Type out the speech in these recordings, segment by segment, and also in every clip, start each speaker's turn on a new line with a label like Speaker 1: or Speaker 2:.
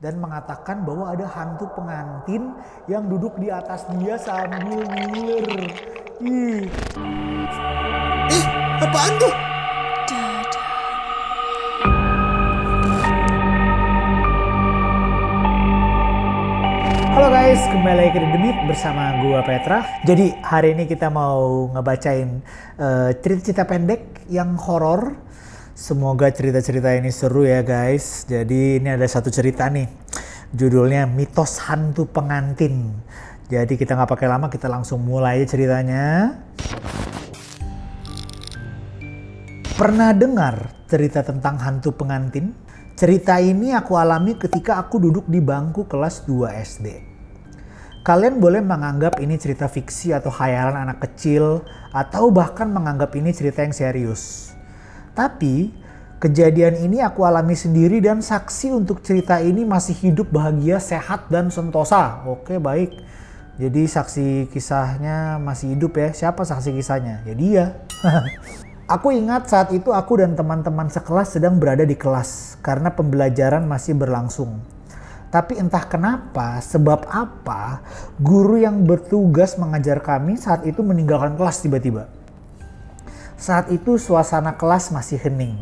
Speaker 1: dan mengatakan bahwa ada hantu pengantin yang duduk di atas dia sambil ngiler. Ih.
Speaker 2: Apaan tuh?
Speaker 1: Halo guys, kembali lagi ke The Beat bersama gua Petra. Jadi hari ini kita mau ngebacain cerita-cerita pendek yang horor. Semoga cerita-cerita ini seru ya guys. Jadi ini ada satu cerita nih, judulnya Mitos Hantu Pengantin. Jadi kita nggak pakai lama, kita langsung mulai aja ceritanya. Pernah dengar cerita tentang hantu pengantin? Cerita ini aku alami ketika aku duduk di bangku kelas 2 SD. Kalian boleh menganggap ini cerita fiksi atau khayalan anak kecil, atau bahkan menganggap ini cerita yang serius. Tapi, kejadian ini aku alami sendiri dan saksi untuk cerita ini masih hidup bahagia, sehat, dan sentosa. Oke, baik. Jadi saksi kisahnya masih hidup ya. Siapa saksi kisahnya? Ya dia. Aku ingat saat itu aku dan teman-teman sekelas sedang berada di kelas karena pembelajaran masih berlangsung. Tapi entah kenapa, sebab apa, guru yang bertugas mengajar kami saat itu meninggalkan kelas tiba-tiba. Saat itu suasana kelas masih hening.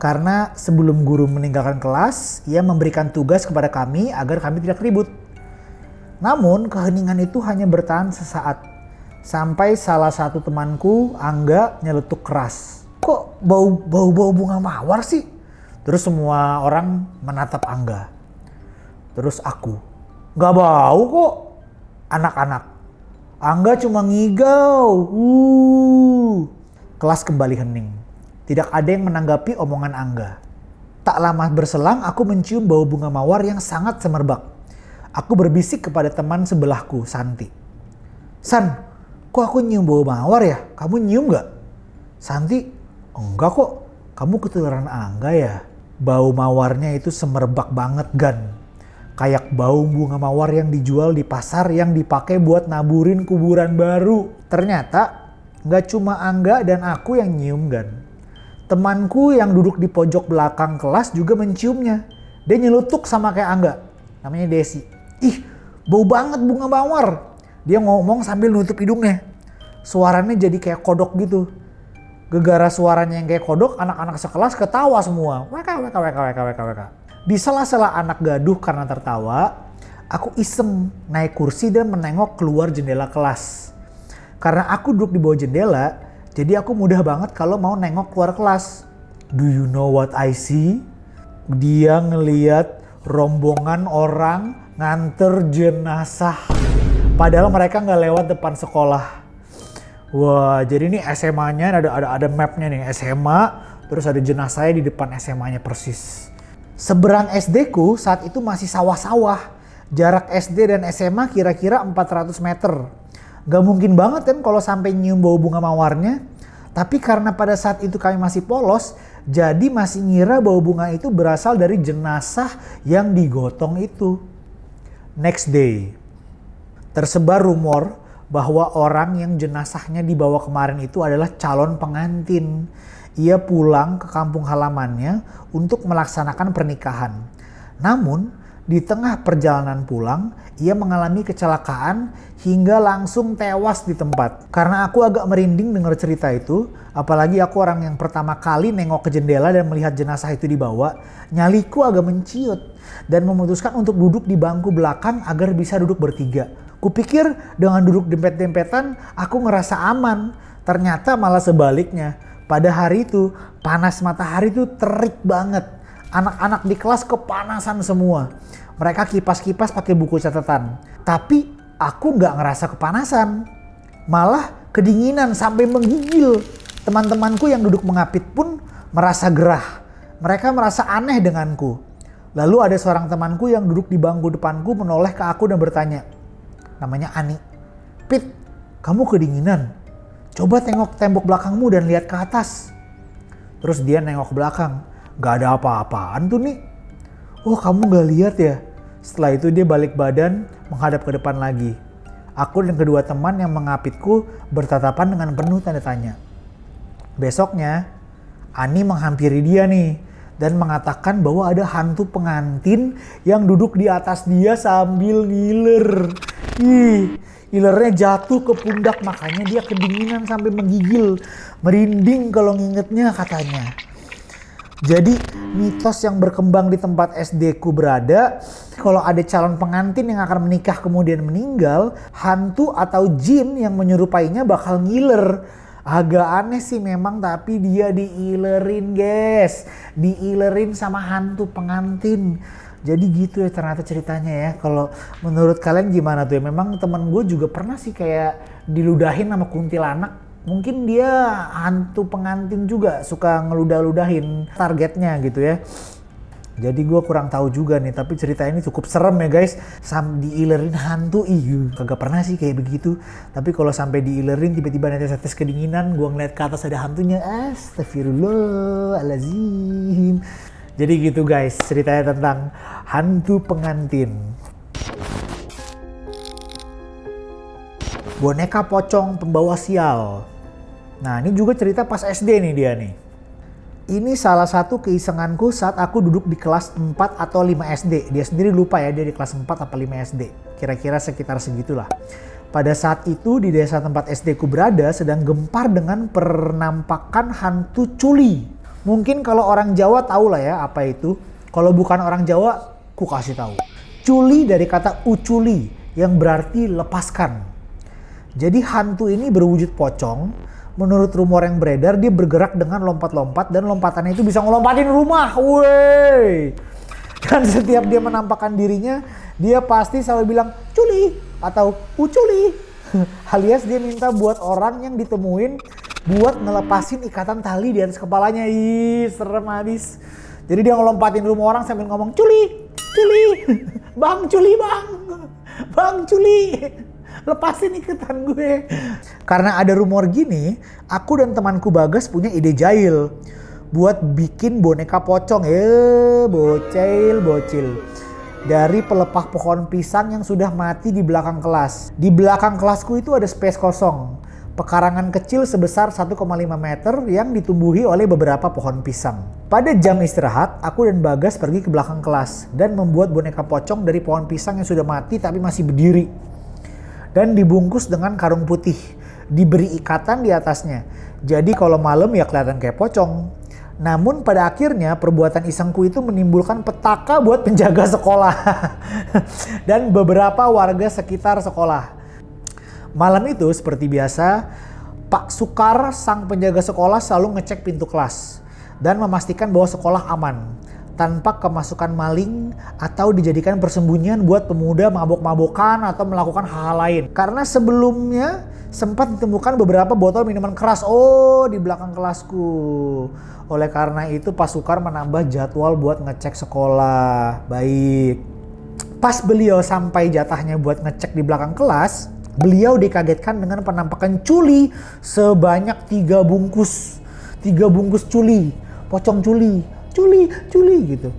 Speaker 1: Karena sebelum guru meninggalkan kelas, ia memberikan tugas kepada kami agar kami tidak ribut. Namun keheningan itu hanya bertahan sesaat. Sampai salah satu temanku, Angga, nyeletuk keras. Kok bau bunga mawar sih? Terus semua orang menatap Angga. Terus aku, gak bau kok. Anak-anak, Angga cuma ngigau. Kelas kembali hening. Tidak ada yang menanggapi omongan Angga. Tak lama berselang, aku mencium bau bunga mawar yang sangat semerbak. Aku berbisik kepada teman sebelahku, Santi. San, kok aku nyium bau mawar ya? Kamu nyium gak? Santi, enggak kok. Kamu ketularan Angga ya? Bau mawarnya itu semerbak banget, Gan. Kayak bau bunga mawar yang dijual di pasar yang dipakai buat naburin kuburan baru. Ternyata gak cuma Angga dan aku yang nyium, Gan. Temanku yang duduk di pojok belakang kelas juga menciumnya. Dia nyelutuk sama kayak Angga. Namanya Desi. Ih, bau banget bunga mawar. Dia ngomong sambil nutup hidungnya. Suaranya jadi kayak kodok gitu. Gegara suaranya yang kayak kodok, anak-anak sekelas ketawa semua. Weka. Di sela-sela anak gaduh karena tertawa, aku iseng naik kursi dan menengok keluar jendela kelas. Karena aku duduk di bawah jendela, jadi aku mudah banget kalau mau nengok keluar kelas. Do you know what I see? Dia ngeliat rombongan orang nganter jenazah. Padahal mereka nggak lewat depan sekolah. Wah, jadi ini SMA-nya ada mapnya nih, SMA, terus ada jenazahnya di depan SMA-nya persis. Seberang SD-ku saat itu masih sawah-sawah. Jarak SD dan SMA kira-kira 400 meter. Gak mungkin banget kan kalau sampai nyium bau bunga mawarnya. Tapi karena pada saat itu kami masih polos, jadi masih ngira bau bunga itu berasal dari jenazah yang digotong itu. Next day. Tersebar rumor bahwa orang yang jenazahnya dibawa kemarin itu adalah calon pengantin. Ia pulang ke kampung halamannya untuk melaksanakan pernikahan. Namun, di tengah perjalanan pulang, ia mengalami kecelakaan hingga langsung tewas di tempat. Karena aku agak merinding dengar cerita itu, apalagi aku orang yang pertama kali nengok ke jendela dan melihat jenazah itu dibawa, nyaliku agak menciut dan memutuskan untuk duduk di bangku belakang agar bisa duduk bertiga. Kupikir dengan duduk dempet-dempetan aku ngerasa aman. Ternyata malah sebaliknya. Pada hari itu panas matahari itu terik banget. Anak-anak di kelas kepanasan semua. Mereka kipas-kipas pakai buku catatan. Tapi aku nggak ngerasa kepanasan. Malah kedinginan sampai menggigil. Teman-temanku yang duduk mengapit pun merasa gerah. Mereka merasa aneh denganku. Lalu ada seorang temanku yang duduk di bangku depanku menoleh ke aku dan bertanya. Namanya Ani. Pit, kamu kedinginan? Coba tengok tembok belakangmu dan lihat ke atas. Terus dia nengok ke belakang. Gak ada apa-apaan tuh nih. Oh, kamu gak lihat ya? Setelah itu dia balik badan menghadap ke depan lagi. Aku dan kedua teman yang mengapitku bertatapan dengan penuh tanda tanya. Besoknya, Ani menghampiri dia nih dan mengatakan bahwa ada hantu pengantin yang duduk di atas dia sambil ngiler. Ih, ngilernya jatuh ke pundak, makanya dia kedinginan sampai menggigil. Merinding kalau ngingetnya katanya. Jadi mitos yang berkembang di tempat SD ku berada, kalau ada calon pengantin yang akan menikah kemudian meninggal, hantu atau jin yang menyerupainya bakal ngiler. Agak aneh sih memang, tapi dia diilerin guys. Diilerin sama hantu pengantin. Jadi gitu ya ternyata ceritanya ya. Kalau menurut kalian gimana tuh ya? Memang temen gue juga pernah sih kayak diludahin sama kuntilanak. Mungkin dia hantu pengantin juga, suka ngeludah-ludahin targetnya gitu ya. Jadi gue kurang tahu juga nih, tapi cerita ini cukup serem ya guys. Diilerin hantu, kagak pernah sih kayak begitu. Tapi kalau sampai diilerin tiba-tiba netes-netes kedinginan, gue ngeliat ke atas ada hantunya, astagfirullahaladzim. Jadi gitu guys, ceritanya tentang hantu pengantin. Boneka pocong pembawa sial. Nah ini juga cerita pas SD nih dia nih. Ini salah satu keisenganku saat aku duduk di kelas 4 atau 5 SD. Dia sendiri lupa ya dia di kelas 4 atau 5 SD. Kira-kira sekitar segitulah. Pada saat itu di desa tempat SD ku berada sedang gempar dengan penampakan hantu culi. Mungkin kalau orang Jawa tahu lah ya apa itu. Kalau bukan orang Jawa, ku kasih tahu. Culi dari kata uculi yang berarti lepaskan. Jadi hantu ini berwujud pocong. Menurut rumor yang beredar, dia bergerak dengan lompat-lompat dan lompatannya itu bisa ngelompatin rumah. Wey! Dan setiap dia menampakkan dirinya, dia pasti selalu bilang culi atau uculi. Alias dia minta buat orang yang ditemuin buat ngelepasin ikatan tali di atas kepalanya. Ih, serem habis. Jadi dia ngelompatin rumah orang sambil ngomong culi, culi, bang culi bang, bang culi. Lepasin ikatan gue. Karena ada rumor gini, aku dan temanku Bagas punya ide jahil buat bikin boneka pocong. Bocil. Dari pelepah pohon pisang yang sudah mati di belakang kelas. Di belakang kelasku itu ada space kosong. Pekarangan kecil sebesar 1,5 meter yang ditumbuhi oleh beberapa pohon pisang. Pada jam istirahat, aku dan Bagas pergi ke belakang kelas dan membuat boneka pocong dari pohon pisang yang sudah mati tapi masih berdiri. Dan dibungkus dengan karung putih, diberi ikatan di atasnya. Jadi kalau malam ya kelihatan kayak pocong. Namun pada akhirnya perbuatan isengku itu menimbulkan petaka buat penjaga sekolah dan beberapa warga sekitar sekolah. Malam itu seperti biasa, Pak Sukar sang penjaga sekolah selalu ngecek pintu kelas dan memastikan bahwa sekolah aman. Tanpa kemasukan maling atau dijadikan persembunyian buat pemuda mabok-mabokan atau melakukan hal-hal lain. Karena sebelumnya sempat ditemukan beberapa botol minuman keras di belakang kelasku. Oleh karena itu Pak Sukar menambah jadwal buat ngecek sekolah. Baik. Pas beliau sampai jatahnya buat ngecek di belakang kelas, beliau dikagetkan dengan penampakan culi sebanyak 3 bungkus. 3 bungkus culi, pocong culi gitu.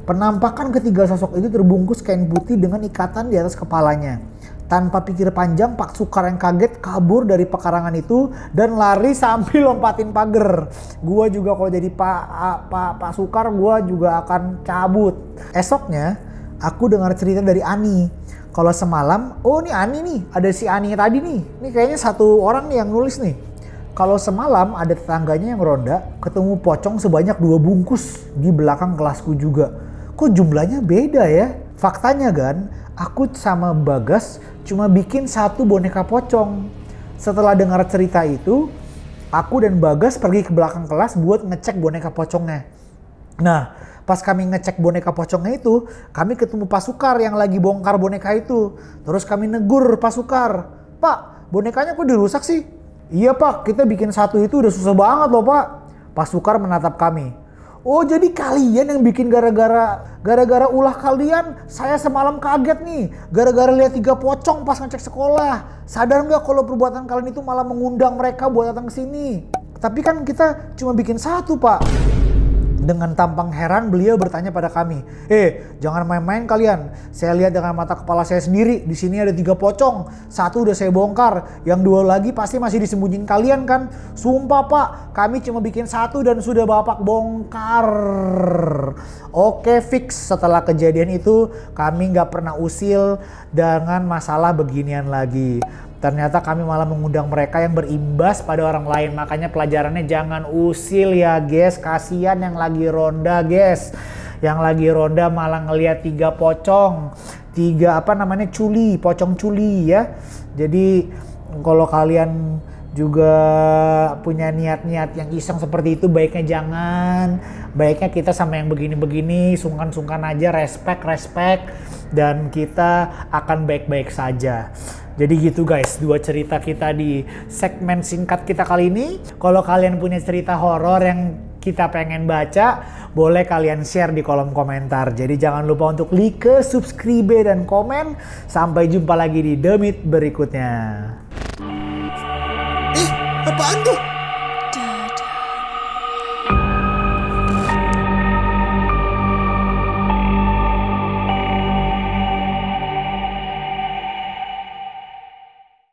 Speaker 1: Penampakan ketiga sosok itu terbungkus kain putih dengan ikatan di atas kepalanya. Tanpa pikir panjang, Pak Sukar yang kaget kabur dari pekarangan itu dan lari sambil lompatin pagar. Gua juga kalau jadi Pak Sukar, gua juga akan cabut. Esoknya, aku dengar cerita dari Ani. Kalau semalam, ini Ani nih, ada si Ani tadi nih. Ini kayaknya satu orang nih yang nulis nih. Kalau semalam ada tetangganya yang ronda, ketemu pocong sebanyak 2 bungkus di belakang kelasku juga. Kok jumlahnya beda ya? Faktanya kan, aku sama Bagas cuma bikin 1 boneka pocong. Setelah dengar cerita itu, aku dan Bagas pergi ke belakang kelas buat ngecek boneka pocongnya. Nah, pas kami ngecek boneka pocongnya itu, kami ketemu Pak Sukar yang lagi bongkar boneka itu. Terus kami negur Pak Sukar, "Pak, bonekanya kok dirusak sih?" "Iya Pak, kita bikin 1 itu udah susah banget loh Pak." Pak Sukar menatap kami. "Oh jadi kalian yang bikin gara-gara ulah kalian saya semalam kaget nih. Gara-gara lihat 3 pocong pas ngecek sekolah. Sadar nggak kalau perbuatan kalian itu malah mengundang mereka buat datang ke sini? Tapi kan kita cuma bikin 1 Pak." Dengan tampang heran beliau bertanya pada kami, jangan main-main kalian. Saya lihat dengan mata kepala saya sendiri. Di sini ada 3 pocong. 1 udah saya bongkar. Yang 2 lagi pasti masih disembunyiin kalian kan? Sumpah pak, kami cuma bikin 1 dan sudah bapak bongkar. Oke fix, setelah kejadian itu kami gak pernah usil dengan masalah beginian lagi. Ternyata kami malah mengundang mereka yang berimbas pada orang lain. Makanya pelajarannya jangan usil ya guys. Kasian yang lagi ronda guys. Yang lagi ronda malah ngelihat 3 pocong. 3 culi, pocong culi ya. Jadi kalau kalian juga punya niat-niat yang iseng seperti itu, baiknya jangan. Baiknya kita sama yang begini-begini sungkan-sungkan aja, respect. Dan kita akan baik-baik saja. Jadi gitu guys, 2 cerita kita di segmen singkat kita kali ini. Kalau kalian punya cerita horor yang kita pengen baca, boleh kalian share di kolom komentar. Jadi jangan lupa untuk like, subscribe, dan komen. Sampai jumpa lagi di The Meet berikutnya.
Speaker 2: Apaan tuh?